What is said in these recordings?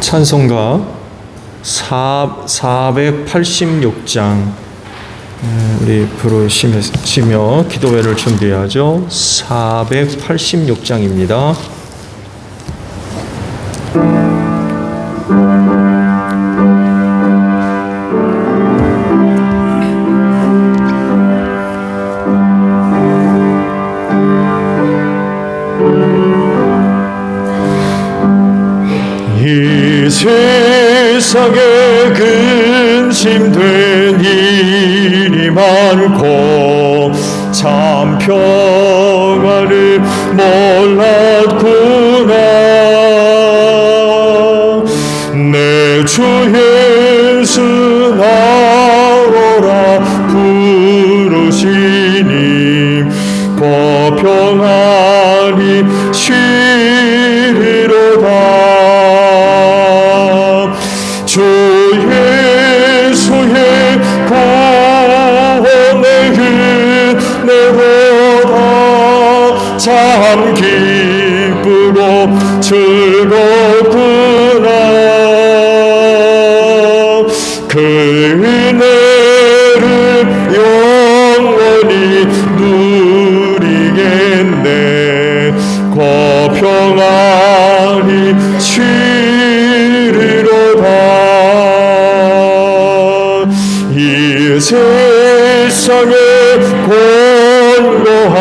찬송가 486장 우리 부르시며 기도회를 준비하죠. 486장입니다. 이 세상에 근심된 일이 많고 참 평안을 몰랐구나. 내 주 예수 나오라 부르시니 곧 평안히 쉬리로다. 주 예수의 구원의 은혜로다. 참 기쁘고 즐겁구나. 그 은혜를 영원히 누리겠네. 곧 평안히 쉬리로다. 이 세상에 공고한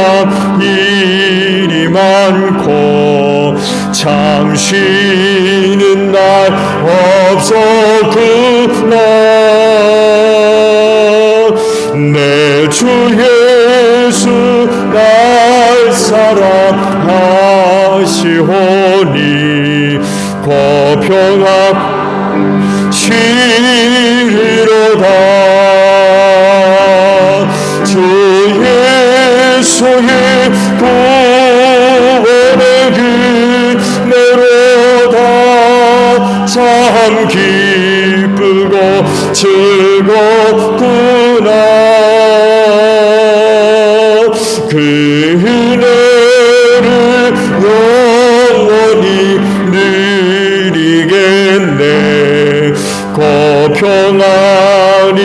일이 많고 참 쉬는 날 없었구나. 내 주 예수 날 사랑하시오니 곧 평안 쉬리로다. 주 예수의 구원의 은혜로다. 참 기쁘고 즐겁구나. 그 은혜를 영원히 누리겠네. 곧 평안히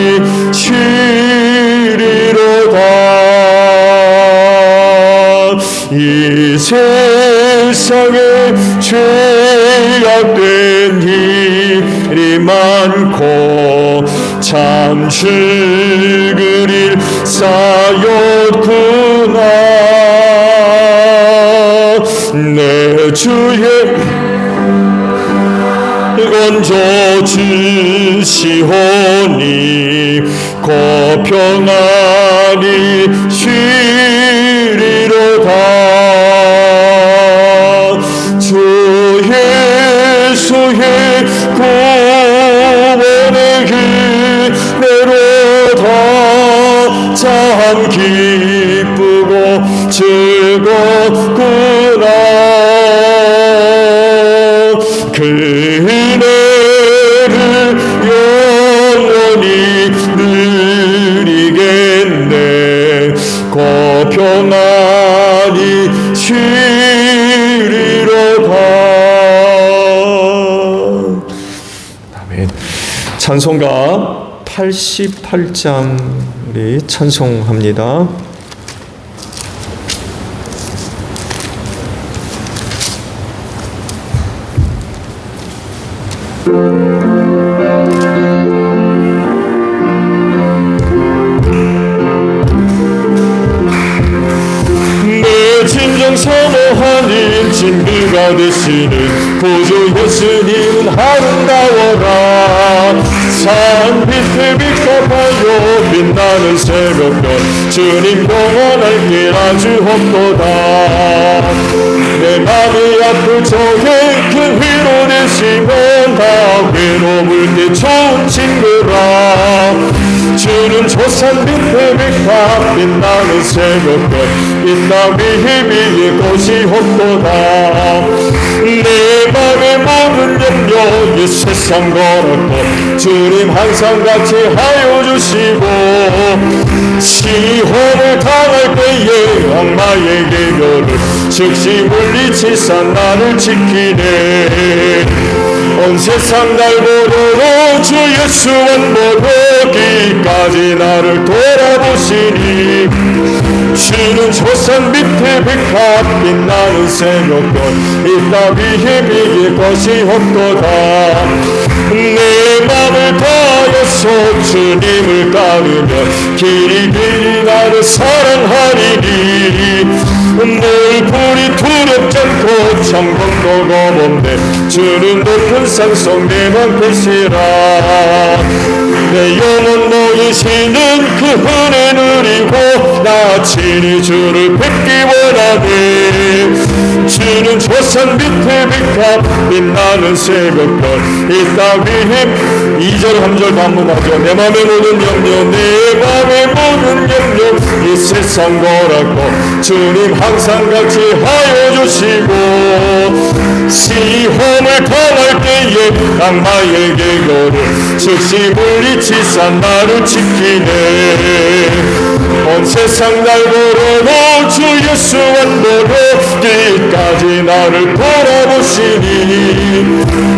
쉬리로다. 이 세상에 죄악된 일이 많고 참 즐거릴 쌓였구나. 내 주의 건져 주시오니 곧 평안히 쉬리로다. 주 예수의 구원의 은혜로다. 참 기쁘고 즐겁구나. 그 은혜를 영원히 누리겠네. 곧 평안히 쉬리로다. 아멘. 찬송가 88장 우리 찬송합니다. 내 진정 사모하는 진비가 되시는 구주 예수님은 아름다워라. 산 빛에 빛갚아요 빛나는 새벽별 주님 영원할 길 아주 없도다. 내 맘이 아플 적에 큰 위로 되시면 다 외로울 때 좋은 친구라. 주는 조산 밑에 빛과 빛나는 새벽별 이 땅 위에 곳이 없도다. 내 맘의 모든 염려 이 세상 걸었고 주님 항상 같이 하여 주시고 시험을 당할 때에 악마의 계교를 즉시 물리치사 나를 지키네. 온 세상 날 보려고 주 예수 원보기까지 나를 돌아보시니 주는 조산 밑에 백합 빛나는 새벽별 이 따위에 비길 것이 없도다 내 맘을 다하여서 주님을 따르며 길이 나를 사랑하리니 늘 불이 두렵지 않고 창문도 검은데 주는 높은 산속 내 방패시라 내 영혼 모이시는 그 은혜 누리고 나 친히 주를 뵙기 원하네 주는 조산 밑에 백합 빛나는 새벽별 이 따위에 2절 3절 반문하죠 내 맘의 모든 염려 내 맘의 모든 염려 이 세상 거라고 주님 항상 같이 하여 주시고 시험을 당할 때에 악마에게 겨를 즉시 물리치사 나를 지키네 온 세상 날 보려고 주 예수 원보러 끝까지 나를 돌아보시니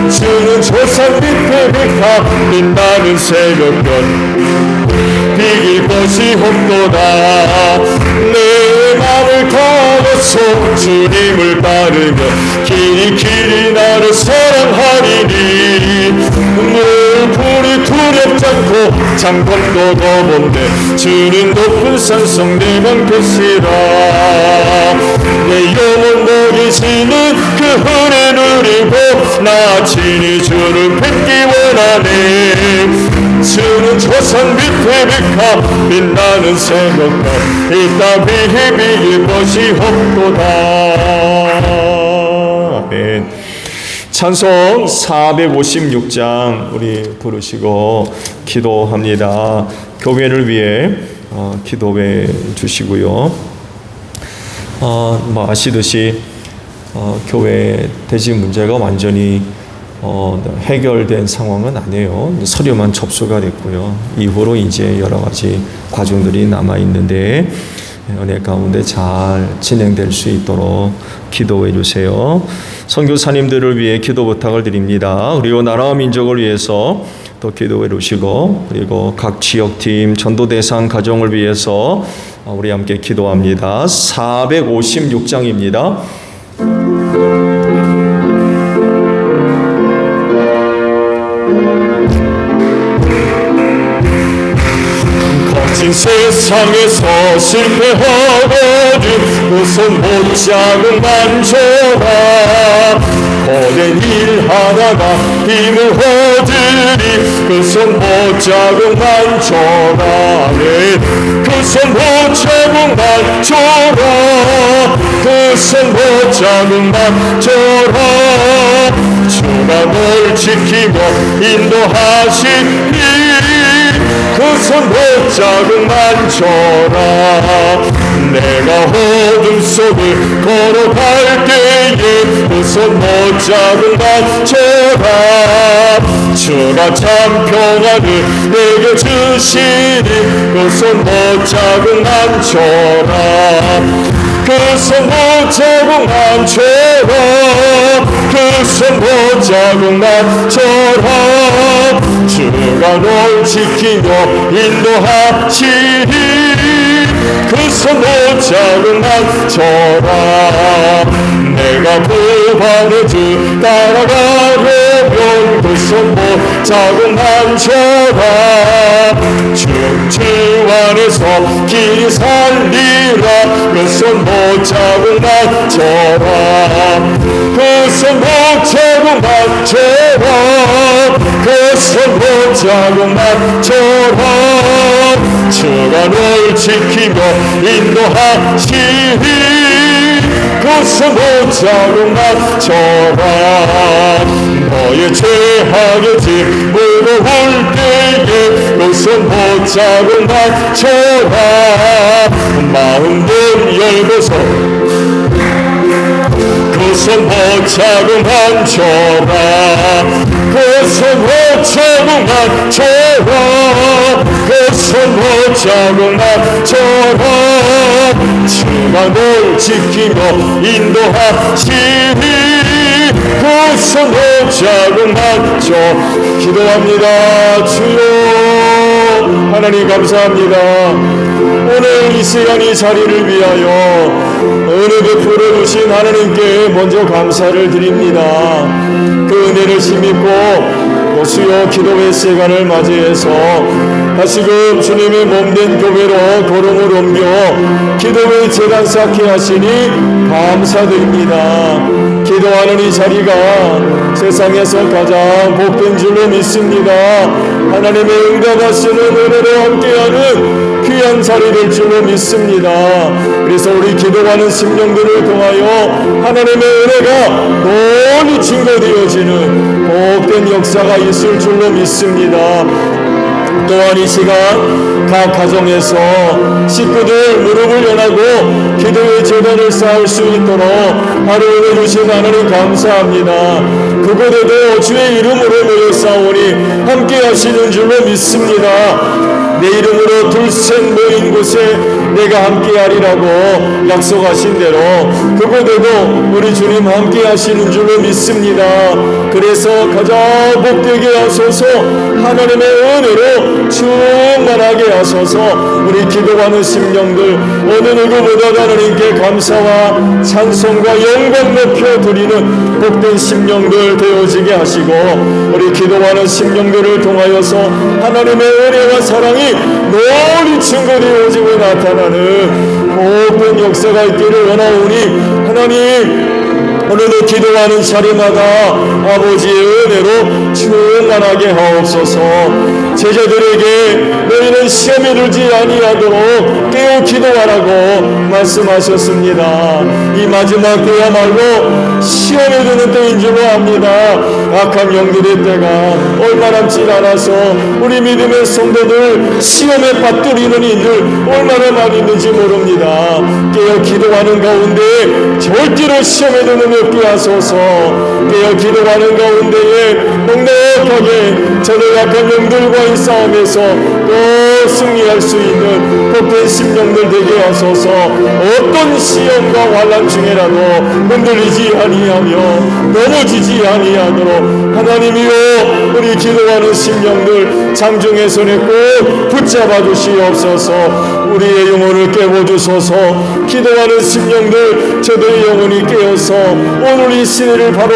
주는 조산 밑에 백합 빛나는 새벽별 비길 것이 없도다 내 맘을 다하여서 주님을 따르며 길이 나를 사랑하리니 늘 불이 두렵지 않고 장검도 검은데 주는 높은 산속 내 방패시라 내 영혼 먹이시는 그 은혜 누리고 나 친히 주를 뵙기 원하네 주는 조산 밑에 백합 빛나는 새벽별 이 따위에 비길 것이 없도다 아멘 찬송 456장 우리 부르시고 기도합니다 교회를 위해 기도해 주시고요 뭐 아시듯이 교회 대지 문제가 완전히 해결된 상황은 아니에요. 서류만 접수가 됐고요. 이후로 이제 여러 가지 과정들이 남아 있는데 은혜 가운데 잘 진행될 수 있도록 기도해 주세요. 선교사님들을 위해 기도 부탁을 드립니다. 그리고 나라와 민족을 위해서 또 기도해 주시고 그리고 각 지역팀 전도 대상 가정을 위해서 우리 함께 기도합니다. 456장입니다. 거친 세상에서 실패하거든 그 손 못잡은 만져라 거된 일 하다가 힘을 얻으리 그 손 못잡은 만져라 그 손 못잡은 만져라 그 손 못잡은 만져라 주가 널 지키고 인도하시니 그 손 못잡은 만져라 내가 어둠 속을 걸어갈 때에 그 손 못잡은 만져라 주가 참 평안을 내게 주시니 그 손 못잡은 만져라 그 손 못잡은 만져라 그 손 못잡은 만져라 주가 널 지키며 인도하시니 그 손 못잡은 만져라 내가 구하는 주 따라가려면 그 손 못잡은 만져라 주 안에서 길 살리라 그 손 못잡은 만져라 그 손 못잡은 만져라 그 손 못잡은 만져라 주가 널 지키며 인도하시니 그 손 못잡은 만져라 너의 죄악의 짐 무거울 때에 그 손 못잡은 만져라 마음 문 열고서 그 손 못잡은 만져라 그 손 못잡은 만져라 그 손 못잡은 만져라 주가 널 지키며 인도하시니 그 손 못잡은 자국 맞춰 기도합니다. 주여 하나님 감사합니다. 오늘 이 시간 이 자리를 위하여 은혜 베풀어 주신 하나님께 먼저 감사를 드립니다. 그 은혜를 힘입고 주여 기도의 시간을 맞이해서 다시금 주님의 몸된 교회로 걸음을 옮겨 기도의 재단 쌓게 하시니 감사드립니다. 기도하는 이 자리가 세상에서 가장 복된 줄로 믿습니다. 하나님의 응답하시는 은혜로 함께하는 귀한 자리 될 줄로 믿습니다. 그래서 우리 기도하는 심령들을 통하여 하나님의 은혜가 멀리 증거되어지는 복된 역사가 있을 줄로 믿습니다. 또한 이 시간 각 가정에서 식구들 무릎을 연하고 기도의 재단을 쌓을 수 있도록 하루 은혜 주신 하나님 감사합니다. 그곳에도 주의 이름으로 모여 싸우니 함께 하시는 줄로 믿습니다. 내 이름으로 둘셋 모인 곳에 내가 함께하리라고 약속하신 대로 그곳에도 우리 주님 함께 하시는 줄로 믿습니다. 그래서 가장 복되게 하소서, 하나님의 은혜로 충만하게 하소서. 우리 기도하는 심령들 어느 누구보다 하나님께 감사와 찬송과 영광 높여 드리는 복된 심령들 되어지게 하시고, 우리 기도하는 심령들을 통하여서 하나님의 은혜와 사랑이 멀리 증거되어지고 나타나는 복된 역사가 있기를 원하오니 하나님 오늘도 기도하는 자리마다 아버지의 은혜로 충만하게 하옵소서. 제자들에게 너희는 시험에 들지 아니하도록 깨어 기도하라고 말씀하셨습니다. 이 마지막 때야말로 시험에 드는 때인 줄로 압니다. 악한 영들의 때가 얼마 남지 않아서 우리 믿음의 성도들 시험에 빠뜨리는 이들 얼마나 많이 있는지 모릅니다. 깨어 기도하는 가운데 절대로 시험에 드는 없게 하소서. 깨어 기도하는 가운데에 넉넉하게 저들 약한 영들과의 싸움에서 또 승리할 수 있는 복된 심령들 되게 하소서. 어떤 시험과 환난 중에라도 흔들리지 아니하며 넘어지지 아니하도록 하나님이여 우리 기도하는 심령들 장중의 손에 꼭 붙잡아 주시옵소서. 우리의 영혼을 깨워주소서. 기도하는 심령들 저들의 영혼이 깨어서 오늘 이 시대를 바로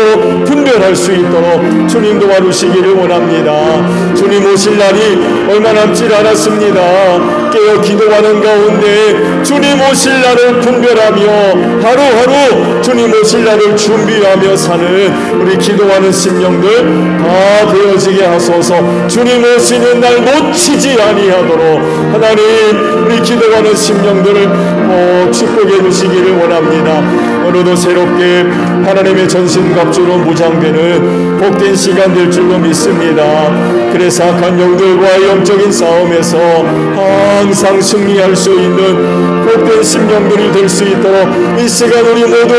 분별할 수 있도록 주님 도와주시기를 원합니다. 주님 오실 날이 얼마 남지 않았습니다. 깨어 기도하는 가운데 주님 오실 날을 분별하며 하루하루 주님 오실 날을 준비하며 사는 우리 기도하는 심령들 다 되어지게 하소서. 주님 오시는 날 놓치지 아니하도록 하나님 우리 기도하는 심령들을 꼭 축복해 주시기를 원합니다. 오늘도 새롭게 하나님의 전신갑주로 무장되는 복된 시간 될 줄로 믿습니다. 그래서 악한 영들과 영적인 싸움에서 항상 승리할 수 있는 복된 심령들이 될 수 있도록 이 시간 우리 모두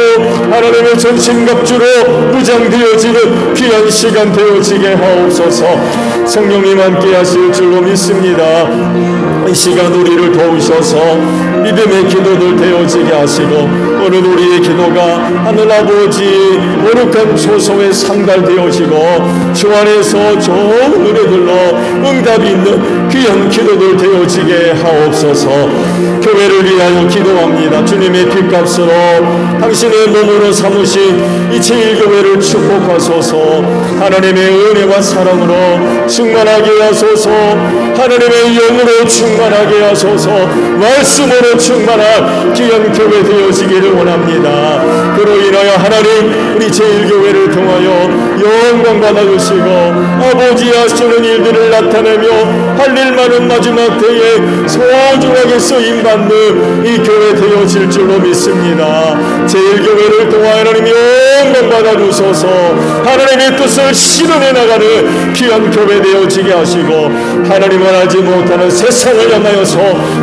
하나님의 전신갑주로 무장되어지는 귀한 시간 되어지게 하옵소서. 성령님 함께 하실 줄로 믿습니다. 이 시간 우리를 도우셔서 믿음의 기도들 되어지게 하시고 오늘 우리의 기도가 하늘아버지 거룩한 초소에 상달되어지고 주 안에서 좋은 은혜들로 응답이 있는 귀한 기도들 되어지게 하옵소서. 교회를 위하여 기도합니다. 주님의 핏값으로 당신의 몸으로 삼으신 이 제1교회를 축복하소서. 하나님의 은혜와 사랑으로 충만하게 하소서. 하나님의 영으로 충만하게 하소서. 말씀으로 충만한 귀한 교회 되어지기를 원합니다. 그로 인하여 하나님 우리 제1교회를 통하여 영광 받아주시고 아버지 하시는 일들을 나타내며 할 일 많은 마지막 때에 소중하게 쓰임받는 이 교회 되어질 줄로 믿습니다. 제1교회를 통하여 하나님 영광 받아주소서. 하나님의 뜻을 실현해 나가는 귀한 교회 되어지게 하시고 하나님을 알지 못하는 세상을 향하여서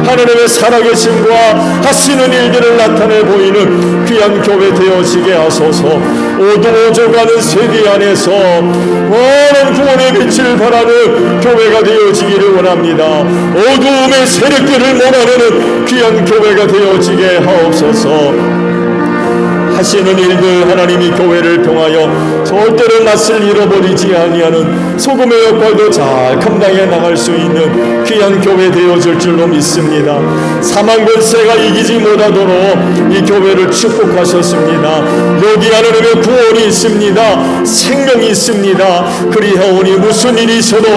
하나님의 살아계심과 하시는 일들을 나타내 보이는 귀한 교회 되어지게 하소서. 오도오져가는 세계 안에서 원한 구원의 빛을 바라는 교회가 되어지기를 원합니다. 어두움의 세력들을 몰아내는 귀한 교회가 되어지게 하옵소서. 하시는 일들 하나님이 교회를 통하여 절대로 낯을 잃어버리지 아니하는 소금의 역할도 잘 감당해 나갈 수 있는 귀한 교회 되어줄 줄로 믿습니다. 사망 권세가 이기지 못하도록 이 교회를 축복하셨습니다. 여기 하나님의 구원이 있습니다. 생명이 있습니다. 그리하오니 무슨 일이 있어도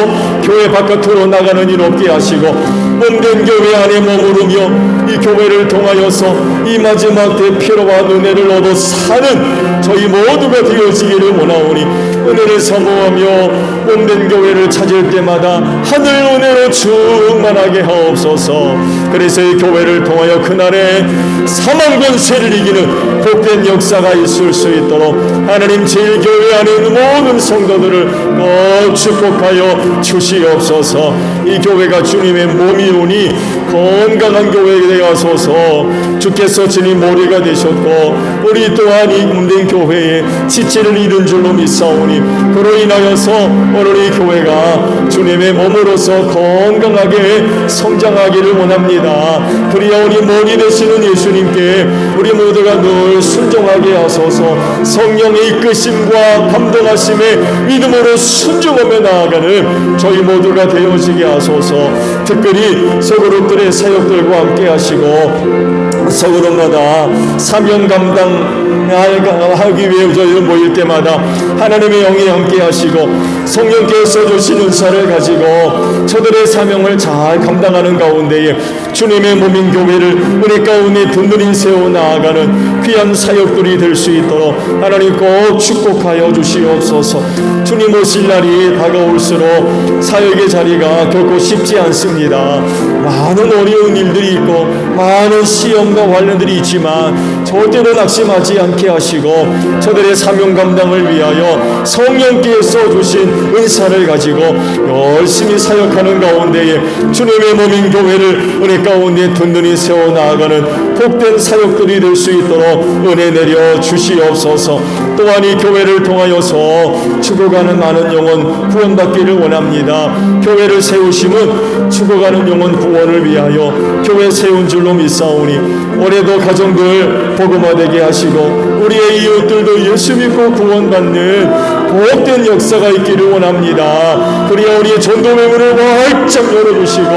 교회 바깥으로 나가는 일 없게 하시고 몸된 교회 안에 머무르며 이 교회를 통하여서 이 마지막 때 피로와 은혜를 얻어 사는 저희 모두가 되어지기를 원하오니 은혜를 사모하며 몸된 교회를 찾을 때마다 하늘 은혜로 충만하게 하옵소서. 그래서 이 교회를 통하여 그날에 사망 권세를 이기는 복된 역사가 있을 수 있도록 하나님 제일교회 안에 있는 모든 성도들을 꼭 축복하여 주시옵소서. 이 교회가 주님의 몸이오니 건강한 교회가 되어서서 주께서 주님 머리가 되셨고 우리 또한 이 몸된 교회에 지체를 이룬 줄로 믿사오니 그로 인하여서 오늘 이 교회가 주님의 몸으로서 건강하게 성장하기를 원합니다. 그리하오니 머리 되시는 예수님께 우리 모두가 늘 순종하게 하소서. 성령의 이끄심과 감동하심에 믿음으로 순종하며 나아가는 저희 모두가 되어지게 하소서. 특별히 서그룹들의 사역들과 함께 하시고 서그룹마다 사명 감당하기 위해 저희를 모일 때마다 하나님의 영이 함께 하시고 성령께서 주신 은사를 가지고 저들의 사명을 잘 감당하는 가운데에 주님의 몸인 교회를 은혜 가운데 든든히 세워 나아가는 귀한 사역들이 될 수 있도록 하나님 꼭 축복하여 주시옵소서. 주님 오실 날이 다가올수록 사역의 자리가 결코 쉽지 않습니다. 많은 어려운 일들이 있고 많은 시험과 환난들이 있지만 절대로 낙심하지 않게 하시고 저들의 사명 감당을 위하여 성령께서 주신 은사를 가지고 열심히 사역하는 가운데에 주님의 몸인 교회를 은혜 가운데 든든히 세워 나아가는 복된 사역들이 될 수 있도록 은혜 내려 주시옵소서. 또한 이 교회를 통하여서 죽어가는 많은 영혼 구원받기를 원합니다. 교회를 세우심은 죽어가는 영혼 구원을 위하여 교회 세운 줄로 믿사오니 올해도 가정들 복음화되게 하시고 우리의 이웃들도 예수 믿고 구원받는 복된 역사가 있기를 원합니다. 그리하 우리의 전도의 문을 활짝 열어주시고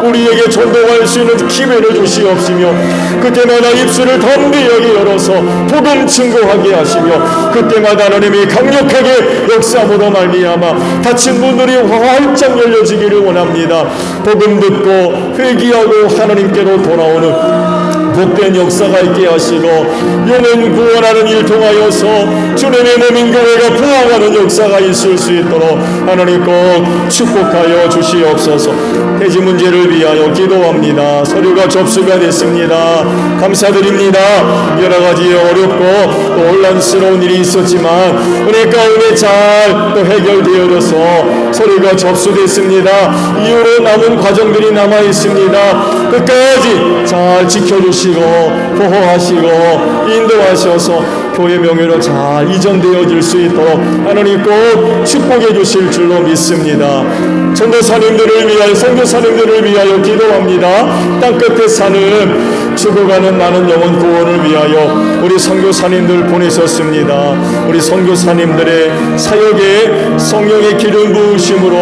우리에게 전도할 수 있는 기회를 주시옵시며 그때마다 입술을 덤비하게 열어서 복음 증거하게 하시며 그때마다 하나님이 강력하게 역사함으로 말미암아 닫힌 문들이 활짝 열려지기를 원합니다. 복음 듣고 회개하고 하나님께로 돌아오는 복된 역사가 있게 하시고 영혼 구원하는 일 통하여서 주님의 몸인 교회가 부흥하는 역사가 있을 수 있도록 하나님 꼭 축복하여 주시옵소서. 해지 문제를 위하여 기도합니다. 서류가 접수가 됐습니다. 감사드립니다. 여러 가지 어렵고 또 혼란스러운 일이 있었지만 은혜 가운데 잘 또 해결되어져서 서류가 접수됐습니다. 이후로 남은 과정들이 남아 있습니다. 끝까지 잘 지켜주시고 보호하시고 인도하셔서 교회 명예로 잘 이전되어질 수 있도록 하나님 꼭 축복해 주실 줄로 믿습니다. 전도사님들을 위하여 선교사님들을 위하여 기도합니다. 땅끝에 사는 죽어가는 많은 영혼 구원을 위하여 우리 선교사님들 보내셨습니다. 우리 선교사님들의 사역에 성령의 기름 부으심으로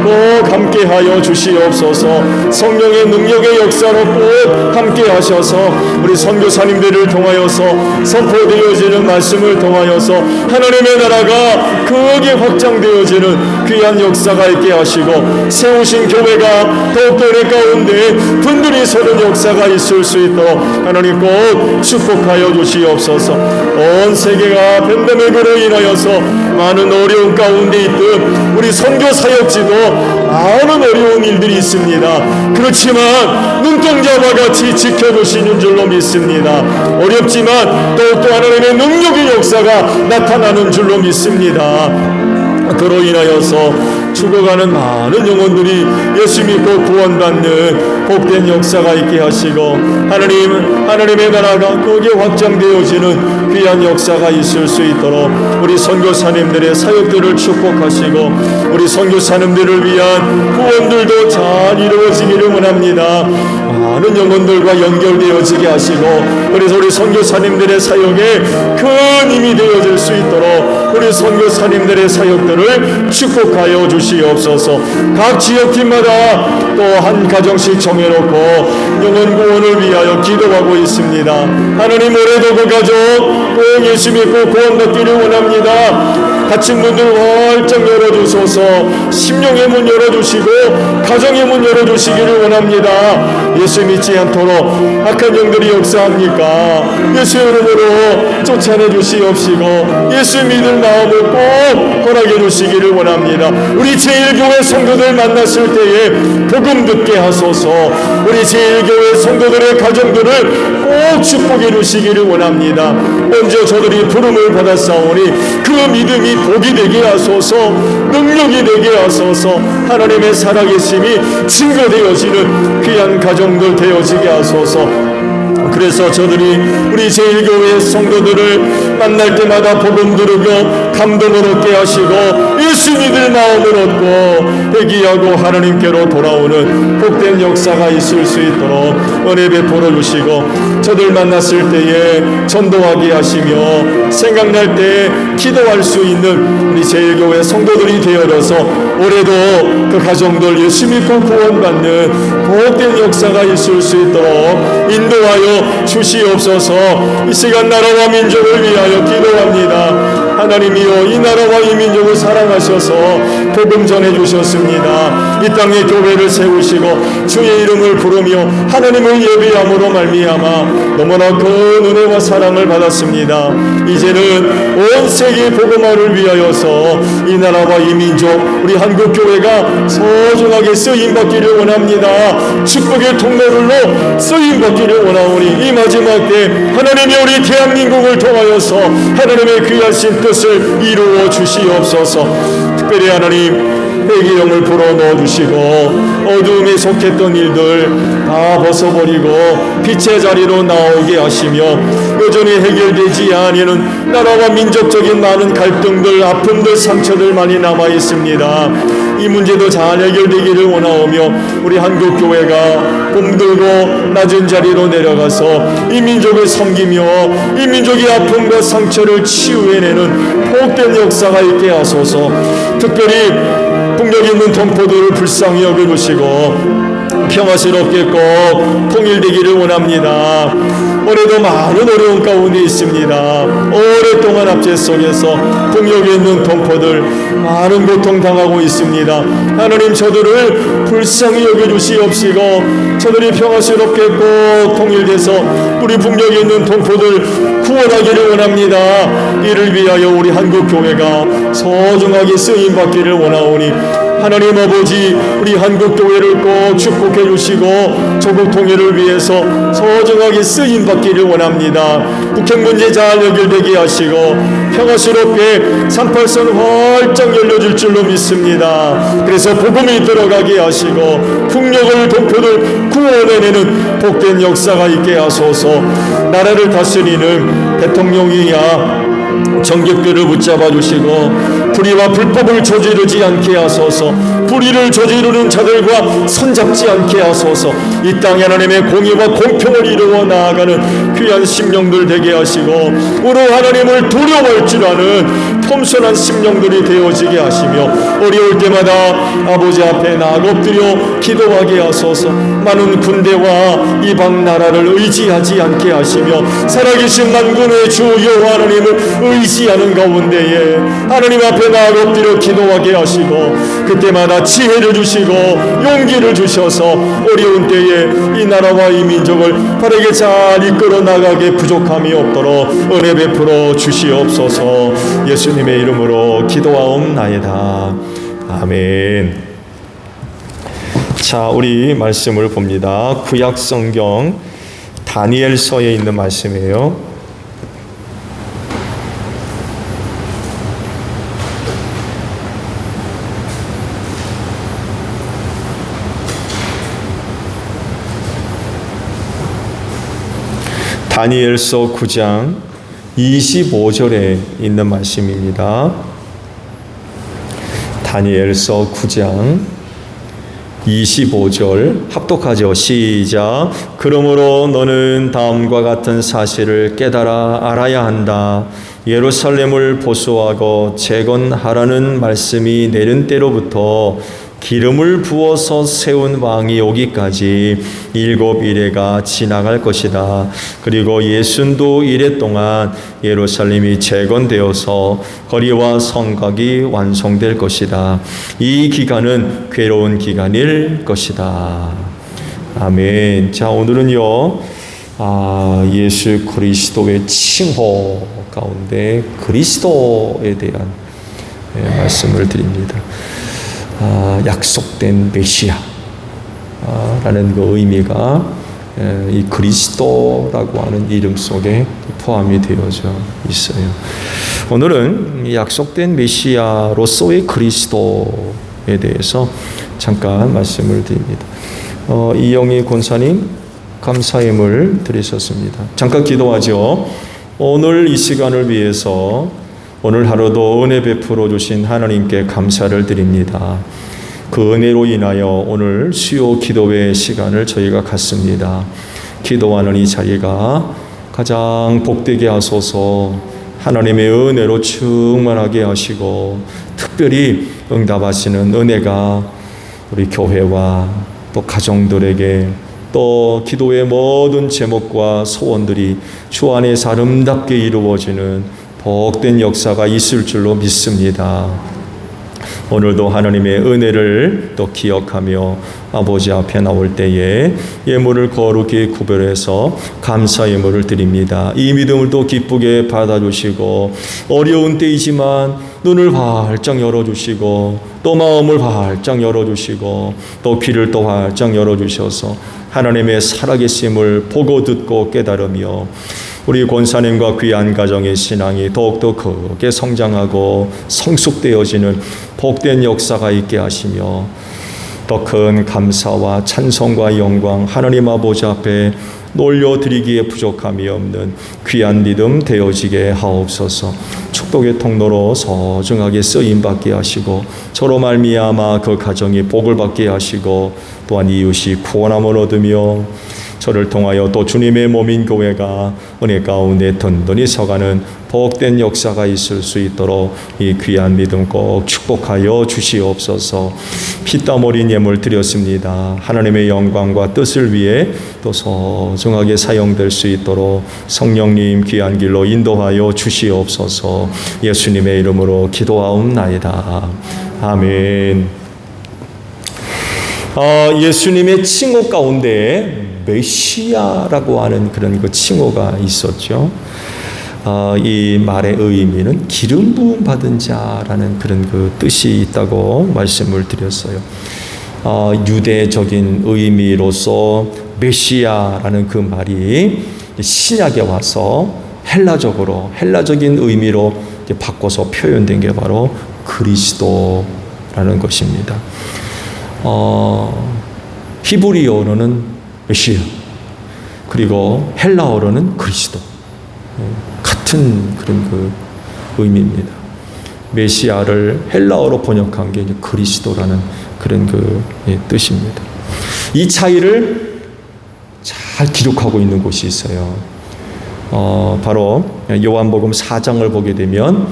꼭 함께하여 주시옵소서. 성령의 능력의 역사로 꼭 함께하셔서 우리 선교사님들을 통하여서 선포되어지는 말씀을 통하여서 하나님의 나라가 크게 확장되어지는 귀한 역사가 있게 하시고 세우신 교회가 더욱더 은혜 가운데 든든히 서는 역사가 있을 수 있도록 하나님 꼭 축복하여 주시옵소서. 온 세계가 팬데믹으로 인하여서 많은 어려움 가운데 있듯 우리 선교 사역지도 많은 어려운 일들이 있습니다. 그렇지만 눈동자와 같이 지켜주시는 줄로 믿습니다. 어렵지만 또한 하나님의 능력의 역사가 나타나는 줄로 믿습니다. 그로 인하여서 죽어가는 많은 영혼들이 예수 믿고 구원받는 복된 역사가 있게 하시고 하나님의 나라가 크게 확장되어지는 귀한 역사가 있을 수 있도록 우리 선교사님들의 사역들을 축복하시고 우리 선교사님들을 위한 구원들도 잘 이루어지기를 원합니다. 많은 영혼들과 연결되어지게 하시고, 그래서 우리 선교사님들의 사역에 큰 힘이 되어질 수 있도록 우리 선교사님들의 사역들을 축복하여 주시옵소서. 각 지역팀마다 또 한 가정씩 정해놓고 영혼 구원을 위하여 기도하고 있습니다. 하나님, 올해도 그 가족 꼭 예수 믿고 구원받기를 원합니다. 갇힌 문들 활짝 열어주소서. 심령의 문 열어주시고 가정의 문 열어주시기를 원합니다. 예수 믿지 않도록 악한 영들이 역사합니까? 예수 이름으로 쫓아내 주시옵시고 예수 믿을 마음을 꼭 허락해 주시기를 원합니다. 우리 제1교회 성도들 만났을 때에 복음 듣게 하소서. 우리 제1교회 성도들의 가정들을 꼭 축복해 주시기를 원합니다. 먼저 저들이 부름을 받았사오니 그 믿음이 복이 되게 하소서. 능력이 되게 하소서. 하나님의 살아계심이 증거되어지는 귀한 가정들 되어지게 하소서. 그래서 저들이 우리 제1교회 성도들을 만날 때마다 복음 들으며 감동을 얻게 하시고 예수 믿을 마음을 얻고 회개하고 하나님께로 돌아오는 복된 역사가 있을 수 있도록 은혜 베풀어 주시고, 저들 만났을 때에 전도하게 하시며 생각날 때 기도할 수 있는 우리 제1교회 성도들이 되어져서 올해도 그 가정들 예수 믿고 구원받는 복된 역사가 있을 수 있도록 인도하여 주시옵소서. 이 시간 나라와 민족을 위하여 기도합니다. 하나님이여, 이 나라와 이 민족을 사랑하셔서 복음 전해 주셨습니다. 이 땅에 교회를 세우시고 주의 이름을 부르며 하나님을 예배함으로 말미암아 너무나 큰 은혜와 사랑을 받았습니다. 이제는 온 세계 복음화를 위하여서 이 나라와 이 민족, 우리 한국 교회가 소중하게 쓰임 받기를 원합니다. 축복의 통로로 쓰임 받기를 원하오니 이 마지막 때 하나님이 우리 대한민국을 통하여서 하나님의 귀하신 뜻을 이루어 주시옵소서. 특별히 하나님, 회개령을 불어 넣어주시고 어두움에 속했던 일들 다 벗어버리고 빛의 자리로 나오게 하시며 여전히 해결되지 아니하는 나라와 민족적인 많은 갈등들, 아픔들, 상처들 많이 남아 있습니다. 이 문제도 잘 해결되기를 원하오며 우리 한국교회가 꿈들고 낮은 자리로 내려가서 이 민족을 섬기며 이 민족의 아픔과 상처를 치유해내는 복된 역사가 있게 하소서. 특별히 폭력 있는 동포들을 불쌍히 여겨주시고 평화스럽게 꼭 통일되기를 원합니다. 올해도 많은 어려운 가운데 있습니다. 오랫동안 압제 속에서 폭력 있는 동포들 많은 고통당하고 있습니다. 하나님, 저들을 불쌍히 여겨주시옵시고 저들이 평화스럽게 꼭 통일돼서 우리 폭력 있는 동포들 구원하기를 원합니다. 이를 위하여 우리 한국교회가 소중하게 쓰임받기를 원하오니 하나님 아버지, 우리 한국교회를 꼭 축복해 주시고 조국 통일을 위해서 소중하게 쓰임받기를 원합니다. 북핵 문제 잘 해결되게 하시고 평화스럽게 38선 활짝 열려줄 줄로 믿습니다. 그래서 복음이 들어가게 하시고 풍력을 동포들 구원해내는 복된 역사가 있게 하소서. 나라를 다스리는 대통령이야 정객들을 붙잡아 주시고 불의와 불법을 저지르지 않게 하소서. 불의를 저지르는 자들과 손잡지 않게 하소서. 이 땅에 하나님의 공의와 공평을 이루어 나아가는 귀한 심령들 되게 하시고 오로 하나님을 두려워할 줄 아는 겸손한 심령들이 되어지게 하시며 어려울 때마다 아버지 앞에 나아가 엎드려 기도하게 하소서. 많은 군대와 이방 나라를 의지하지 않게 하시며 살아계신 만군의 주 여호와 하나님을 의지하는 가운데에 하나님 앞에 나아가 엎드려 기도하게 하시고 그때마다 지혜를 주시고 용기를 주셔서 어려운 때에 이 나라와 이 민족을 바르게 잘 이끌어 나가게 부족함이 없도록 은혜 베풀어 주시옵소서. 예수님의 이름으로 기도하옵나이다. 아멘. 자, 우리 말씀을 봅니다. 구약 성경 다니엘서에 있는 말씀이에요. 다니엘서 9장 25절에 있는 말씀입니다. 다니엘서 9장 25절 합독하죠. 시작. 그러므로 너는 다음과 같은 사실을 깨달아 알아야 한다. 예루살렘을 보수하고 재건하라는 말씀이 내린 때로부터 기름을 부어서 세운 왕이 오기까지 7일회가 지나갈 것이다. 그리고 62일회 동안 예루살렘이 재건되어서 거리와 성곽이 완성될 것이다. 이 기간은 괴로운 기간일 것이다. 아멘. 자, 오늘은요, 예수 그리스도의 칭호 가운데 그리스도에 대한 말씀을 드립니다. 약속된 메시아 라는 그 의미가 이 그리스도라고 하는 이름 속에 포함이 되어져 있어요. 오늘은 약속된 메시아로서의 그리스도에 대해서 잠깐 말씀을 드립니다. 이영희 권사님 감사임을 드리셨습니다. 잠깐 기도하죠. 오늘 이 시간을 위해서 오늘 하루도 은혜 베풀어 주신 하나님께 감사를 드립니다. 그 은혜로 인하여 오늘 수요 기도회 시간을 저희가 갖습니다. 기도하는 이 자리가 가장 복되게 하소서. 하나님의 은혜로 충만하게 하시고 특별히 응답하시는 은혜가 우리 교회와 또 가정들에게 또 기도의 모든 제목과 소원들이 주 안에서 아름답게 이루어지는 복된 역사가 있을 줄로 믿습니다. 오늘도 하나님의 은혜를 또 기억하며 아버지 앞에 나올 때에 예물을 거룩히 구별해서 감사 예물을 드립니다. 이 믿음을 또 기쁘게 받아주시고 어려운 때이지만 눈을 활짝 열어주시고 또 마음을 활짝 열어주시고 또 귀를 또 활짝 열어주셔서 하나님의 살아계심을 보고 듣고 깨달으며 우리 권사님과 귀한 가정의 신앙이 더욱더 크게 성장하고 성숙되어지는 복된 역사가 있게 하시며 더 큰 감사와 찬송과 영광 하나님 아버지 앞에 놀려드리기에 부족함이 없는 귀한 믿음 되어지게 하옵소서. 축복의 통로로 소중하게 쓰임받게 하시고 저로 말미암아 그 가정이 복을 받게 하시고 또한 이웃이 구원함을 얻으며 저를 통하여 또 주님의 몸인 교회가 은혜 가운데 든든히 서가는 복된 역사가 있을 수 있도록 이 귀한 믿음 꼭 축복하여 주시옵소서. 피땀 어린 예물 드렸습니다. 하나님의 영광과 뜻을 위해 또 소중하게 사용될 수 있도록 성령님 귀한 길로 인도하여 주시옵소서. 예수님의 이름으로 기도하옵나이다. 아멘. 예수님의 칭호 가운데 메시아라고 하는 그런 그 칭호가 있었죠. 이 말의 의미는 기름 부음 받은 자라는 그런 그 뜻이 있다고 말씀을 드렸어요. 유대적인 의미로서 메시아라는 그 말이 신약에 와서 헬라적인 의미로 바꿔서 표현된 게 바로 그리스도라는 것입니다. 히브리어로는 메시아, 그리고 헬라어로는 그리스도, 같은 그런 그 의미입니다. 메시아를 헬라어로 번역한 게 이제 그리스도라는 그런 그 뜻입니다. 이 차이를 잘 기록하고 있는 곳이 있어요. 바로 요한복음 4장을 보게 되면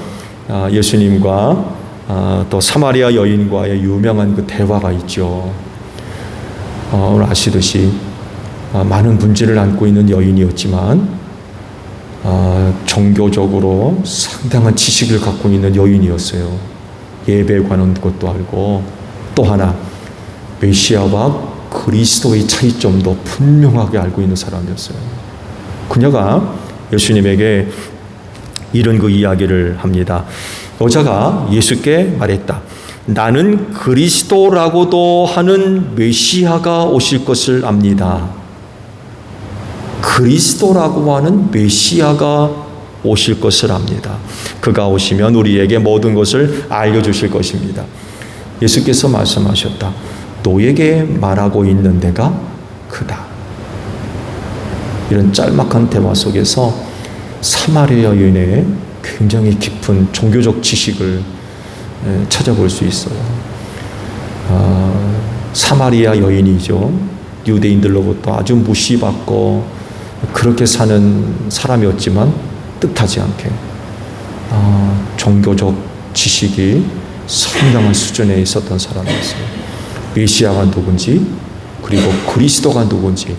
예수님과 또 사마리아 여인과의 유명한 그 대화가 있죠. 오늘 아시듯이 많은 문제를 안고 있는 여인이었지만 종교적으로 상당한 지식을 갖고 있는 여인이었어요. 예배에 관한 것도 알고 또 하나 메시아와 그리스도의 차이점도 분명하게 알고 있는 사람이었어요. 그녀가 예수님에게 이런 그 이야기를 합니다. 여자가 예수께 말했다. 나는 그리스도라고도 하는 메시아가 오실 것을 압니다. 그리스도라고 하는 메시아가 오실 것을 압니다. 그가 오시면 우리에게 모든 것을 알려주실 것입니다. 예수께서 말씀하셨다. 너에게 말하고 있는 데가 크다. 이런 짤막한 대화 속에서 사마리아 여인의 굉장히 깊은 종교적 지식을 찾아볼 수 있어요. 사마리아 여인이죠. 유대인들로부터 아주 무시받고 그렇게 사는 사람이었지만 뜻하지 않게 종교적 지식이 상당한 수준에 있었던 사람이었어요. 메시아가 누군지 그리고 그리스도가 누군지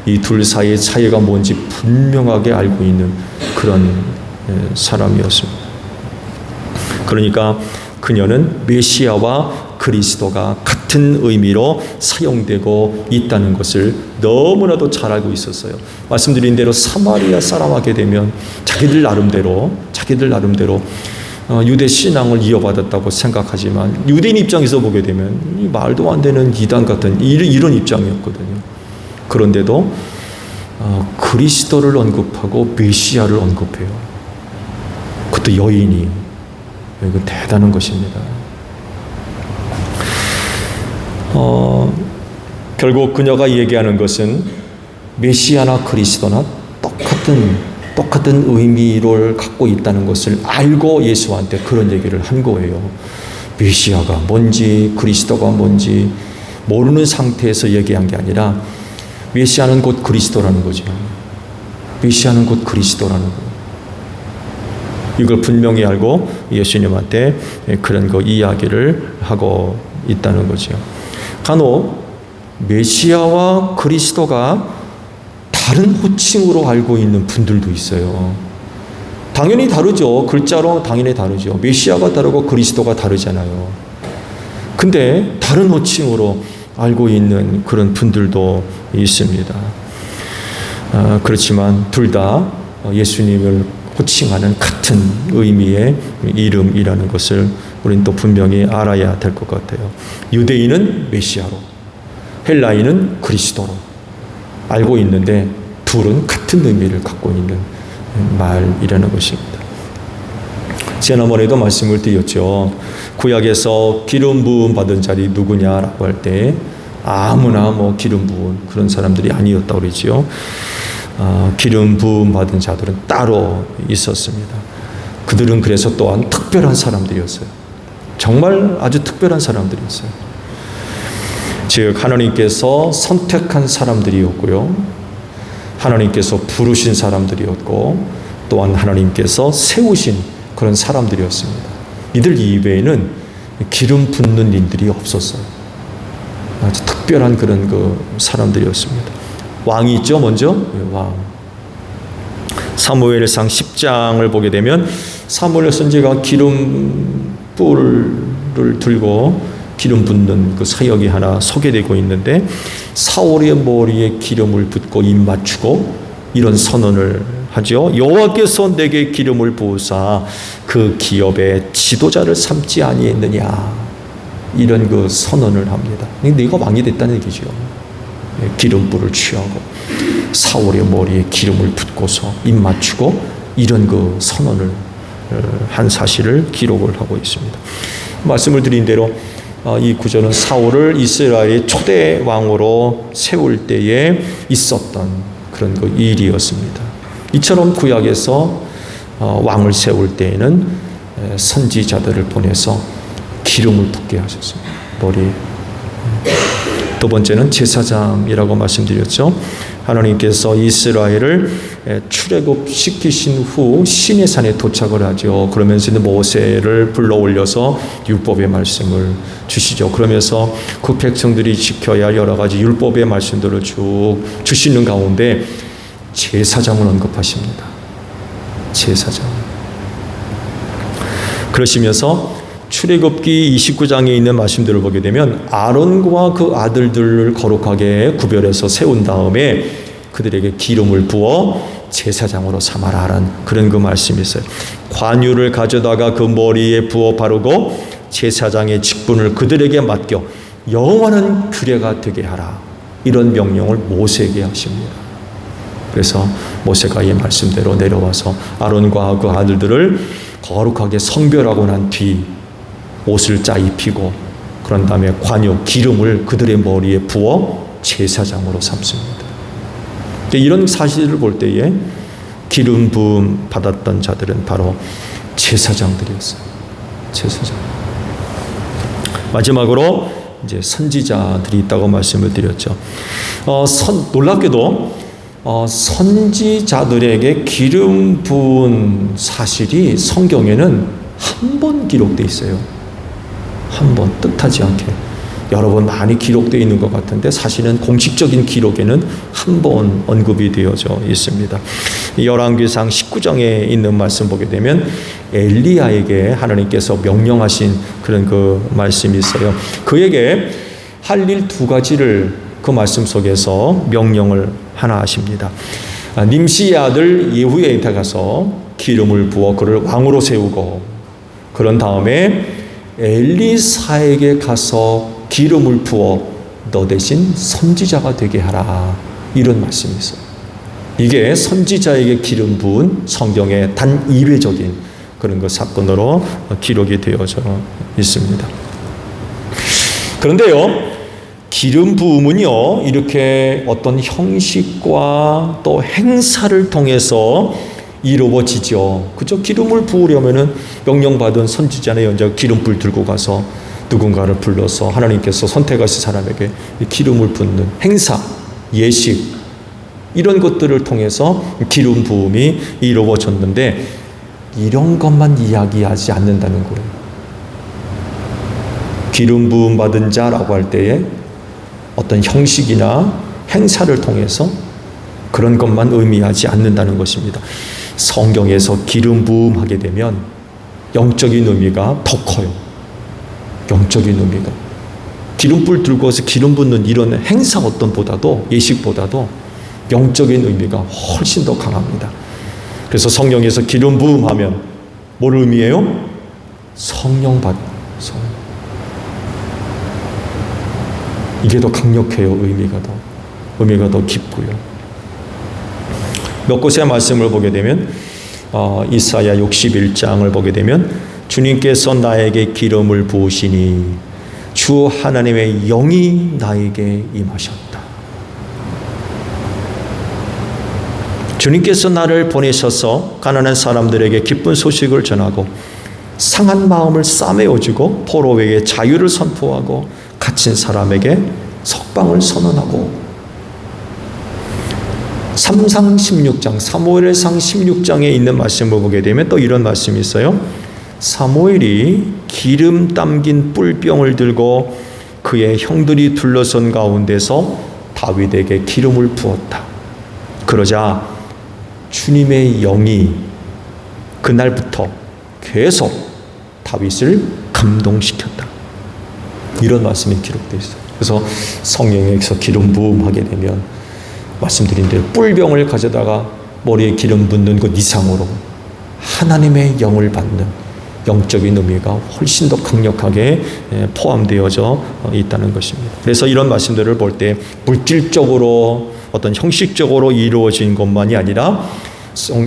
이 둘 사이의 차이가 뭔지 분명하게 알고 있는 그런 사람이었습니다. 그러니까 그녀는 메시아와 그리스도가 같은 의미로 사용되고 있다는 것을 너무나도 잘 알고 있었어요. 말씀드린 대로 사마리아 사람 하게 되면 자기들 나름대로 유대 신앙을 이어받았다고 생각하지만 유대인 입장에서 보게 되면 이 말도 안 되는 이단 같은 이런 입장이었거든요. 그런데도 그리스도를 언급하고 메시아를 언급해요. 그것도 여인이. 이건 대단한 것입니다. 결국 그녀가 얘기하는 것은 메시아나 그리스도나 똑같은 의미를 갖고 있다는 것을 알고 예수한테 그런 얘기를 한 거예요. 메시아가 뭔지 그리스도가 뭔지 모르는 상태에서 얘기한 게 아니라 메시아는 곧 그리스도라는 거죠. 메시아는 곧 그리스도라는 거예요. 이걸 분명히 알고 예수님한테 그런 거 이야기를 하고 있다는 거죠. 간혹 메시아와 그리스도가 다른 호칭으로 알고 있는 분들도 있어요. 당연히 다르죠. 글자로 당연히 다르죠. 메시아가 다르고 그리스도가 다르잖아요. 근데 다른 호칭으로 알고 있는 그런 분들도 있습니다. 그렇지만 둘 다 예수님을 호칭하는 같은 의미의 이름이라는 것을 우리는 또 분명히 알아야 될 것 같아요. 유대인은 메시아로, 헬라인은 그리스도로 알고 있는데 둘은 같은 의미를 갖고 있는 말이라는 것입니다. 지난번에도 말씀을 드렸죠. 구약에서 기름 부음 받은 자리 누구냐라고 할 때 아무나 기름 부은 그런 사람들이 아니었다고 그러지요. 기름 부음 받은 자들은 따로 있었습니다. 그들은 그래서 또한 특별한 사람들이었어요. 정말 아주 특별한 사람들이었어요. 즉 하나님께서 선택한 사람들이었고요. 하나님께서 부르신 사람들이었고 또한 하나님께서 세우신 그런 사람들이었습니다. 이들 이외에는 기름 붓는 일들이 없었어요. 아주 특별한 그런 사람들이었습니다. 왕이 있죠, 먼저? 왕. 사무엘상 10장을 보게 되면 사무엘 선지자가 기름불을 들고 기름 붓는 그 사역이 하나 소개되고 있는데 사울의 머리에 기름을 붓고 입 맞추고 이런 선언을 하죠. 여호와께서 내게 기름을 부으사 그 기업의 지도자를 삼지 아니했느냐, 이런 그 선언을 합니다. 네가 왕이 됐다는 얘기죠. 기름불을 취하고 사울의 머리에 기름을 붓고서 입 맞추고 이런 그 선언을 한 사실을 기록을 하고 있습니다. 말씀을 드린 대로 이 구절은 사울을 이스라엘의 초대 왕으로 세울 때에 있었던 그런 그 일이었습니다. 이처럼 구약에서 왕을 세울 때에는 선지자들을 보내서 기름을 붓게 하셨습니다. 머리에. 두 번째는 제사장이라고 말씀드렸죠. 하나님께서 이스라엘을 출애굽시키신 후 시내산에 도착을 하죠. 그러면서 모세를 불러 올려서 율법의 말씀을 주시죠. 그러면서 그 백성들이 지켜야 할 여러 가지 율법의 말씀들을 쭉 주시는 가운데 제사장을 언급하십니다. 제사장. 그러시면서 출애굽기 29장에 있는 말씀들을 보게 되면 아론과 그 아들들을 거룩하게 구별해서 세운 다음에 그들에게 기름을 부어 제사장으로 삼아라라는 그런 그 말씀이 있어요. 관유를 가져다가 그 머리에 부어 바르고 제사장의 직분을 그들에게 맡겨 영원한 규례가 되게 하라, 이런 명령을 모세에게 하십니다. 그래서 모세가 이 말씀대로 내려와서 아론과 그 아들들을 거룩하게 성별하고 난 뒤 옷을 짜 입히고 그런 다음에 관유 기름을 그들의 머리에 부어 제사장으로 삼습니다. 이런 사실을 볼 때에 기름 부음 받았던 자들은 바로 제사장들이었어요. 제사장. 마지막으로 이제 선지자들이 있다고 말씀을 드렸죠. 놀랍게도 선지자들에게 기름 부은 사실이 성경에는 한 번 기록되어 있어요. 한 번, 뜻하지 않게. 여러 번 많이 기록되어 있는 것 같은데 사실은 공식적인 기록에는 한 번 언급이 되어져 있습니다. 열왕기상 19장에 있는 말씀 보게 되면 엘리야에게 하나님께서 명령하신 그런 그 말씀이 있어요. 그에게 할 일 두 가지를 그 말씀 속에서 명령을 하나 하십니다. 님시의 아들 예후에게 가서 기름을 부어 그를 왕으로 세우고, 그런 다음에 엘리사에게 가서 기름을 부어 너 대신 선지자가 되게 하라, 이런 말씀이 있어요. 이게 선지자에게 기름 부은 성경의 단 2회적인 그런 그 사건으로 기록이 되어져 있습니다. 그런데요, 기름 부음은요, 이렇게 어떤 형식과 또 행사를 통해서 이루어지죠. 그죠? 기름을 부으려면은 명령받은 선지자나 연자가 기름불 들고 가서 누군가를 불러서 하나님께서 선택하신 사람에게 기름을 붓는 행사, 예식, 이런 것들을 통해서 기름 부음이 이루어졌는데, 이런 것만 이야기하지 않는다는 거예요. 기름 부음 받은 자라고 할 때에 어떤 형식이나 행사를 통해서 그런 것만 의미하지 않는다는 것입니다. 성경에서 기름 부음하게 되면 영적인 의미가 더 커요. 영적인 의미가. 기름불 들고 와서 기름 붓는 이런 행사 어떤 보다도, 예식보다도 영적인 의미가 훨씬 더 강합니다. 그래서 성경에서 기름 부음하면 뭘 의미해요? 성령 받. 이게 더 강력해요. 의미가 더 깊고요. 몇 곳의 말씀을 보게 되면 이사야 61장을 보게 되면 주님께서 나에게 기름을 부으시니 주 하나님의 영이 나에게 임하셨다. 주님께서 나를 보내셔서 가난한 사람들에게 기쁜 소식을 전하고 상한 마음을 싸매어주고 포로에게 자유를 선포하고 갇힌 사람에게 석방을 선언하고, 사무엘상 16장에 있는 말씀을 보게 되면 또 이런 말씀이 있어요. 사무엘이 기름 담긴 뿔병을 들고 그의 형들이 둘러선 가운데서 다윗에게 기름을 부었다. 그러자 주님의 영이 그날부터 계속 다윗을 감동시켰다. 이런 말씀이 기록되어 있어요. 그래서 성령에서 기름 부음하게 되면 말씀드린 대로 뿔병을 가져다가 머리에 기름 붓는 것 이상으로 하나님의 영을 받는 영적인 의미가 훨씬 더 강력하게 포함되어져 있다는 것입니다. 그래서 이런 말씀들을 볼 때 물질적으로 어떤 형식적으로 이루어진 것만이 아니라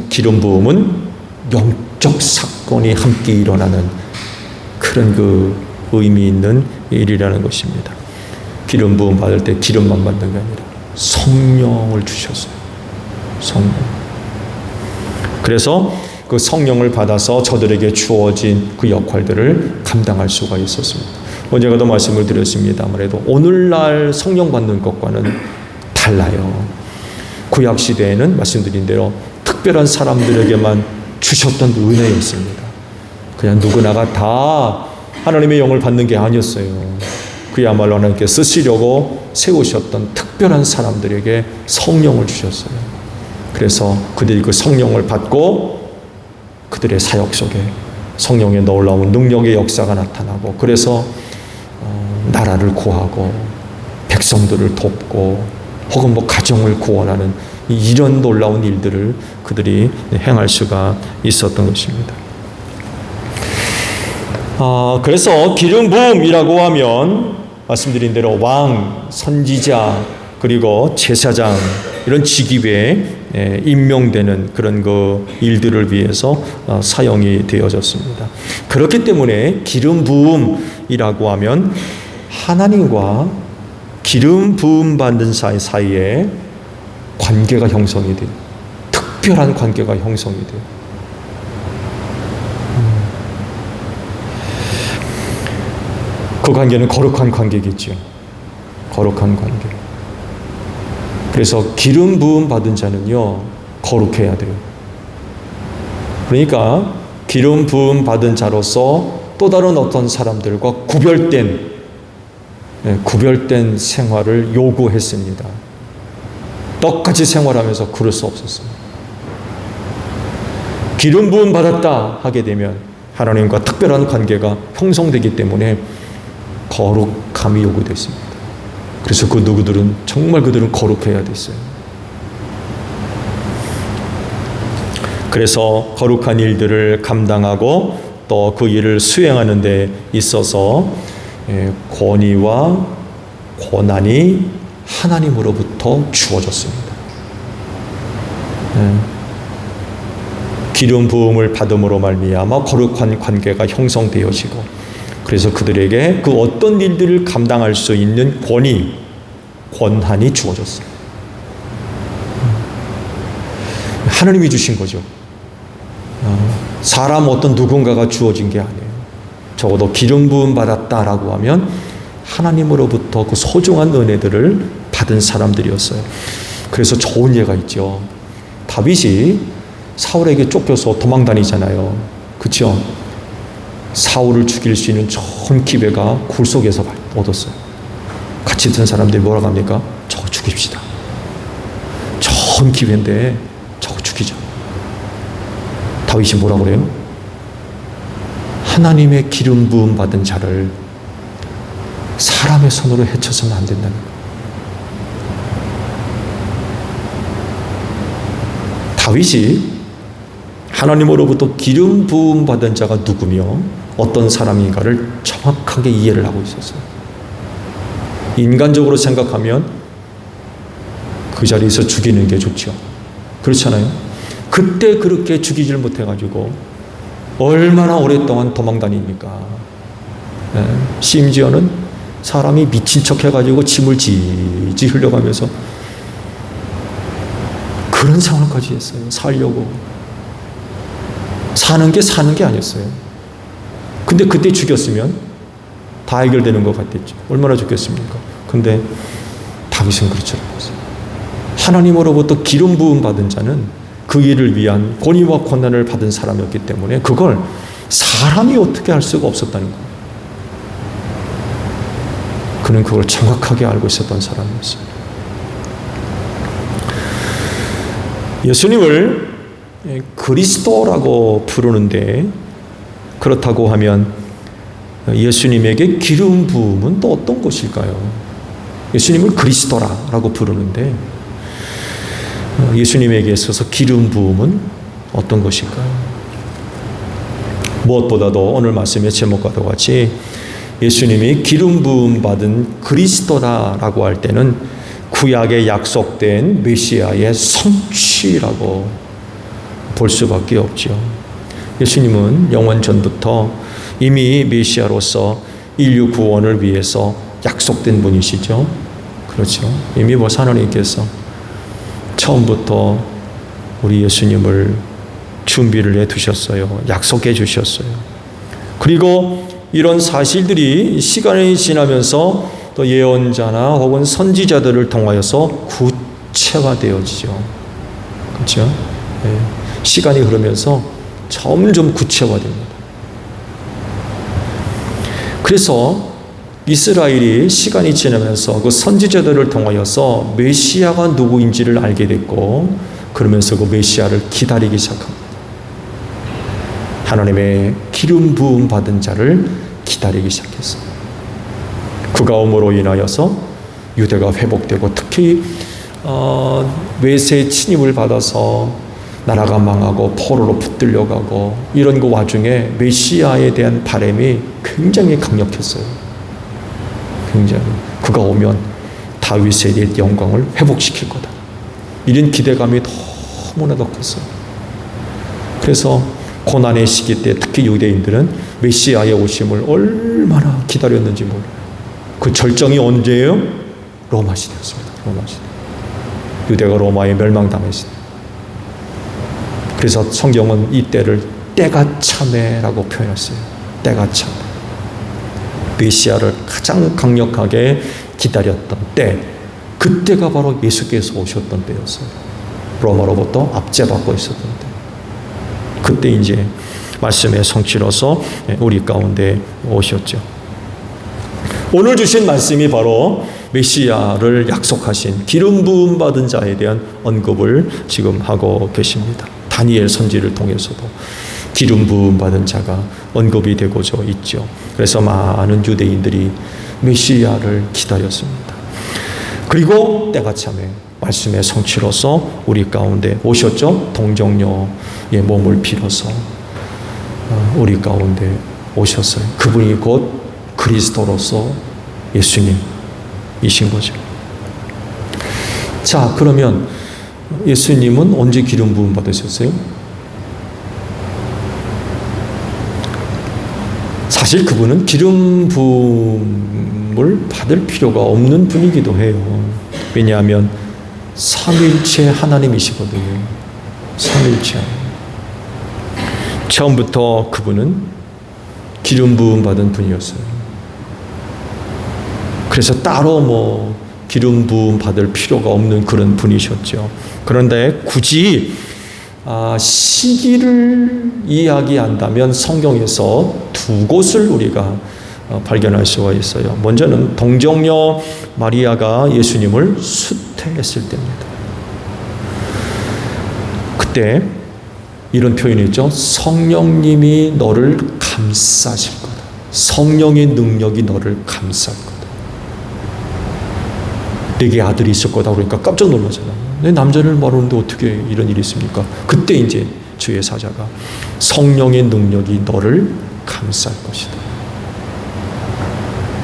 기름 부음은 영적 사건이 함께 일어나는 그런 그 의미 있는 일이라는 것입니다. 기름 부음 받을 때 기름만 받는 게 아니라 성령을 주셨어요. 성령. 그래서 그 성령을 받아서 저들에게 주어진 그 역할들을 감당할 수가 있었습니다. 언젠가도 말씀을 드렸습니다. 아무래도 오늘날 성령 받는 것과는 달라요. 구약 시대에는 말씀드린 대로 특별한 사람들에게만 주셨던 은혜였습니다. 그냥 누구나가 다 하나님의 영을 받는 게 아니었어요. 그야말로 하나님께 쓰시려고 세우셨던 특별한 사람들에게 성령을 주셨어요. 그래서 그들이 그 성령을 받고 그들의 사역 속에 성령의 놀라운 능력의 역사가 나타나고, 그래서 나라를 구하고 백성들을 돕고 혹은 뭐 가정을 구원하는 이런 놀라운 일들을 그들이 행할 수가 있었던 것입니다. 그래서 기름 부음이라고 하면 말씀드린 대로 왕, 선지자, 그리고 제사장, 이런 직위에 임명되는 그런 그 일들을 위해서 사용이 되어졌습니다. 그렇기 때문에 기름 부음이라고 하면 하나님과 기름 부음 받는 사이에 관계가 형성이 돼요. 특별한 관계가 형성이 돼요. 그 관계는 거룩한 관계겠죠. 거룩한 관계. 그래서 기름 부음 받은 자는요, 거룩해야 돼요. 그러니까 기름 부음 받은 자로서 또 다른 어떤 사람들과 구별된 생활을 요구했습니다. 똑같이 생활하면서 그럴 수 없었어요. 기름 부음 받았다 하게 되면 하나님과 특별한 관계가 형성되기 때문에 거룩함이 요구됐습니다. 그래서 그 누구들은 정말 그들은 거룩해야 됐어요. 그래서 거룩한 일들을 감당하고 또 그 일을 수행하는 데 있어서 권위와 권한이 하나님으로부터 주어졌습니다. 기름 부음을 받음으로 말미암아 거룩한 관계가 형성되어지고, 그래서 그들에게 그 어떤 일들을 감당할 수 있는 권한이 주어졌어요. 하나님이 주신 거죠. 사람 어떤 누군가가 주어진 게 아니에요. 적어도 기름 부음 받았다라고 하면 하나님으로부터 그 소중한 은혜들을 받은 사람들이었어요. 그래서 좋은 예가 있죠. 다윗이 사울에게 쫓겨서 도망 다니잖아요. 그렇죠? 사울을 죽일 수 있는 좋은 기회가 굴 속에서 얻었어요. 같이 있던 사람들이 뭐라고 합니까? 저거 죽입시다. 좋은 기회인데 저거 죽이자. 다윗이 뭐라고 그래요? 하나님의 기름 부음 받은 자를 사람의 손으로 해쳐서는 안 된다는 거예요. 다윗이 하나님으로부터 기름 부음 받은 자가 누구며 어떤 사람인가를 정확하게 이해를 하고 있었어요. 인간적으로 생각하면 그 자리에서 죽이는 게 좋죠. 그렇잖아요. 그때 그렇게 죽이질 못해가지고 얼마나 오랫동안 도망 다닙니까? 심지어는 사람이 미친 척 해가지고 침을 지지 흘려가면서 그런 상황까지 했어요. 살려고. 사는 게 아니었어요. 근데 그때 죽였으면 다 해결되는 것 같았죠. 얼마나 좋겠습니까? 근데 다윗은 그렇지 않았어요. 하나님으로부터 기름 부음 받은 자는 그 일을 위한 권위와 권한을 받은 사람이었기 때문에 그걸 사람이 어떻게 할 수가 없었다는 거예요. 그는 그걸 정확하게 알고 있었던 사람이었어요. 예수님을 그리스도라고 부르는데, 그렇다고 하면 예수님에게 기름 부음은 또 어떤 것일까요? 예수님을 그리스도라고 부르는데 예수님에게 있어서 기름 부음은 어떤 것일까요? 무엇보다도 오늘 말씀의 제목과도 같이 예수님이 기름 부음 받은 그리스도다라고 할 때는 구약에 약속된 메시아의 성취라고 볼 수밖에 없죠. 예수님은 영원 전부터 이미 메시아로서 인류 구원을 위해서 약속된 분이시죠. 그렇죠. 이미 하나님께서 처음부터 우리 예수님을 준비를 해 두셨어요. 약속해 주셨어요. 그리고 이런 사실들이 시간이 지나면서 또 예언자나 혹은 선지자들을 통하여서 구체화되어지죠. 그렇죠? 네. 시간이 흐르면서 점점 구체화됩니다. 그래서 이스라엘이 시간이 지나면서 그 선지자들을 통하여서 메시아가 누구인지를 알게 됐고, 그러면서 그 메시아를 기다리기 시작합니다. 하나님의 기름 부음 받은 자를 기다리기 시작했어요. 그가 오므로 인하여서 유대가 회복되고, 특히 외세의 침입을 받아서 나라가 망하고 포로로 붙들려가고 이런 그 와중에 메시아에 대한 바람이 굉장히 강력했어요. 굉장히. 그가 오면 다윗의 영광을 회복시킬 거다. 이런 기대감이 너무나도 컸어요. 그래서 고난의 시기 때 특히 유대인들은 메시아의 오심을 얼마나 기다렸는지 몰라요. 그 절정이 언제예요? 로마 시대였습니다. 로마 시대. 유대가 로마에 멸망당했습니다. 그래서 성경은 이 때를 때가 참에라고 표현했어요. 때가 참. 메시아를 가장 강력하게 기다렸던 때, 그때가 바로 예수께서 오셨던 때였어요. 로마로부터 압제받고 있었던 때. 그때 이제 말씀의 성취로서 우리 가운데 오셨죠. 오늘 주신 말씀이 바로 메시아를 약속하신 기름 부음 받은 자에 대한 언급을 지금 하고 계십니다. 다니엘 선지를 통해서도 기름 부음 받은 자가 언급이 되고자 있죠. 그래서 많은 유대인들이 메시아를 기다렸습니다. 그리고 때가 참에 말씀의 성취로서 우리 가운데 오셨죠. 동정녀의 몸을 빌어서 우리 가운데 오셨어요. 그분이 곧 그리스도로서 예수님이신 거죠. 자, 그러면 예수님은 언제 기름 부음 받으셨어요? 사실 그분은 기름 부음을 받을 필요가 없는 분이기도 해요. 왜냐하면 삼위일체 하나님이시거든요. 삼위일체 하나님. 처음부터 그분은 기름 부음 받은 분이었어요. 그래서 따로 기름 부음 받을 필요가 없는 그런 분이셨죠. 그런데 굳이 시기를 이야기한다면 성경에서 두 곳을 우리가 발견할 수가 있어요. 먼저는 동정녀 마리아가 예수님을 수태했을 때입니다. 그때 이런 표현이 있죠. 성령님이 너를 감싸실 거다. 성령의 능력이 너를 감쌀 거다. 내게 아들이 있을 거다 그러니까 깜짝 놀라잖아요. 내 남자를 모르는데 어떻게 이런 일이 있습니까? 그때 이제 주의 사자가 성령의 능력이 너를 감쌀 것이다.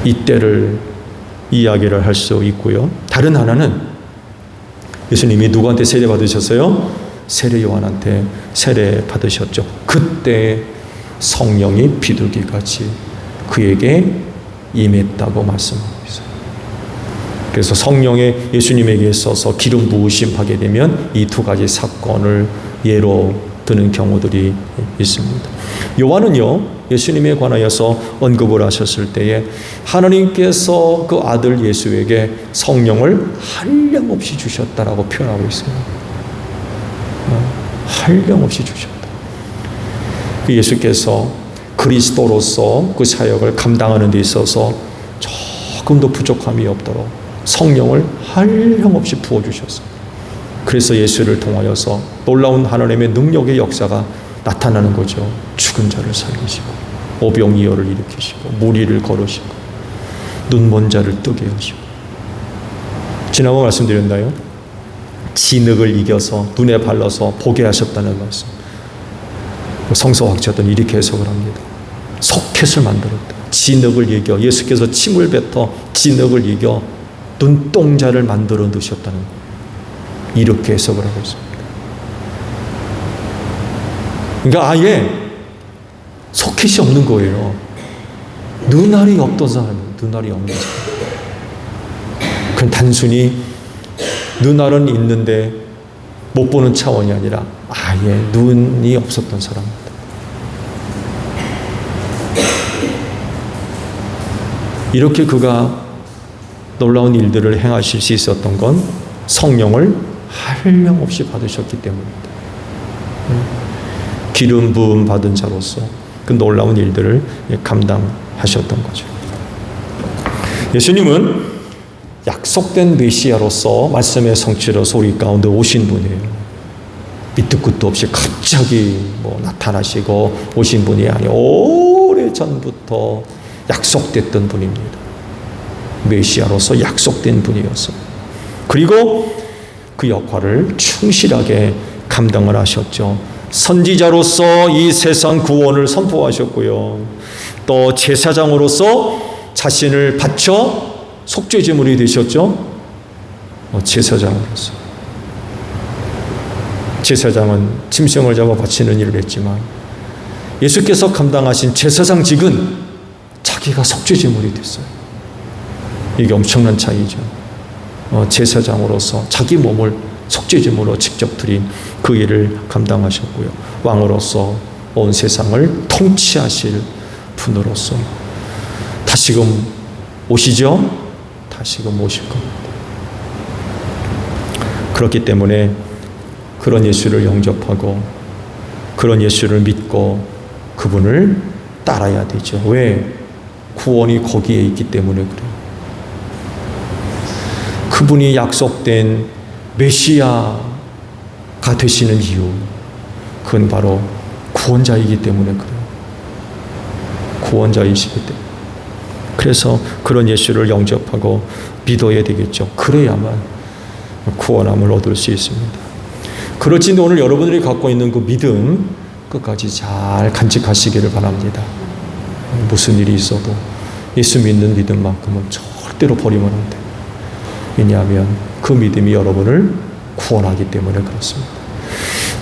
이때를 이야기를 할 수 있고요. 다른 하나는 예수님이 누구한테 세례 받으셨어요? 세례 요한한테 세례 받으셨죠. 그때 성령이 비둘기같이 그에게 임했다고 말씀하고 있어요. 그래서 성령의 예수님에게 있어서 기름 부으심 하게 되면 이 두 가지 사건을 예로 드는 경우들이 있습니다. 요한은요, 예수님에 관하여서 언급을 하셨을 때에 하나님께서 그 아들 예수에게 성령을 한량없이 주셨다라고 표현하고 있어요. 한량없이 주셨다. 예수께서 그리스도로서 그 사역을 감당하는 데 있어서 조금도 부족함이 없도록 성령을 한량없이 부어주셨어요. 그래서 예수를 통하여서 놀라운 하나님의 능력의 역사가 나타나는 거죠. 죽은 자를 살리시고 오병이어를 일으키시고 무리를 걸으시고 눈먼 자를 뜨게 하시고. 지난번 말씀드렸나요? 진흙을 이겨서 눈에 발라서 보게 하셨다는 말씀. 성서학자들은 이렇게 해석을 합니다. 소켓을 만들었다. 진흙을 이겨, 예수께서 침을 뱉어 진흙을 이겨 눈동자를 만들어 두셨다는 거예요. 이렇게 해석을 하고 있습니다. 그러니까 아예 소켓이 없는 거예요. 눈알이 없던 사람이에요. 눈알이 없는 사람. 그건 단순히 눈알은 있는데 못 보는 차원이 아니라 아예 눈이 없었던 사람입니다. 이렇게 그가 놀라운 일들을 행하실 수 있었던 건 성령을 한량없이 받으셨기 때문입니다. 기름 부음 받은 자로서 그 놀라운 일들을 감당하셨던 거죠. 예수님은 약속된 메시아로서 말씀의 성취로서 우리 가운데 오신 분이에요. 밑도 끝도 없이 갑자기 나타나시고 오신 분이 아니에요. 오래전부터 약속됐던 분입니다. 메시아로서 약속된 분이었어요. 그리고 그 역할을 충실하게 감당을 하셨죠. 선지자로서 이 세상 구원을 선포하셨고요. 또 제사장으로서 자신을 바쳐 속죄제물이 되셨죠. 제사장으로서. 제사장은 짐승을 잡아 바치는 일을 했지만 예수께서 감당하신 제사장직은 자기가 속죄제물이 됐어요. 이게 엄청난 차이죠. 제사장으로서 자기 몸을 속죄제물로 직접 드린 그 일을 감당하셨고요. 왕으로서 온 세상을 통치하실 분으로서 다시금 오시죠? 다시금 오실 겁니다. 그렇기 때문에 그런 예수를 영접하고 그런 예수를 믿고 그분을 따라야 되죠. 왜? 구원이 거기에 있기 때문에 그래요. 그분이 약속된 메시아가 되시는 이유, 그건 바로 구원자이기 때문에 그래요. 구원자이시기 때문에. 그래서 그런 예수를 영접하고 믿어야 되겠죠. 그래야만 구원함을 얻을 수 있습니다. 그렇지 오늘 여러분들이 갖고 있는 그 믿음 끝까지 잘 간직하시기를 바랍니다. 무슨 일이 있어도 예수 믿는 믿음만큼은 절대로 버리면 안 돼요. 왜냐하면 그 믿음이 여러분을 구원하기 때문에 그렇습니다.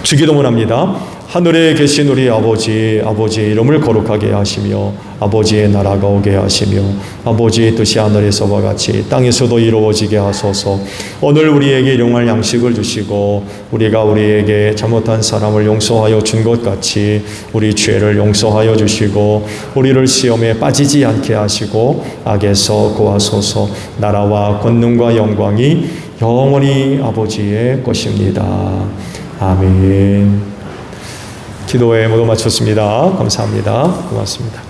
주기도문 합니다. 하늘에 계신 우리 아버지, 아버지의 이름을 거룩하게 하시며 아버지의 나라가 오게 하시며 아버지의 뜻이 하늘에서와 같이 땅에서도 이루어지게 하소서. 오늘 우리에게 일용할 양식을 주시고 우리가 우리에게 잘못한 사람을 용서하여 준 것 같이 우리 죄를 용서하여 주시고 우리를 시험에 빠지지 않게 하시고 악에서 구하소서. 나라와 권능과 영광이 영원히 아버지의 것입니다. 아멘. 기도에 모두 마쳤습니다. 감사합니다. 고맙습니다.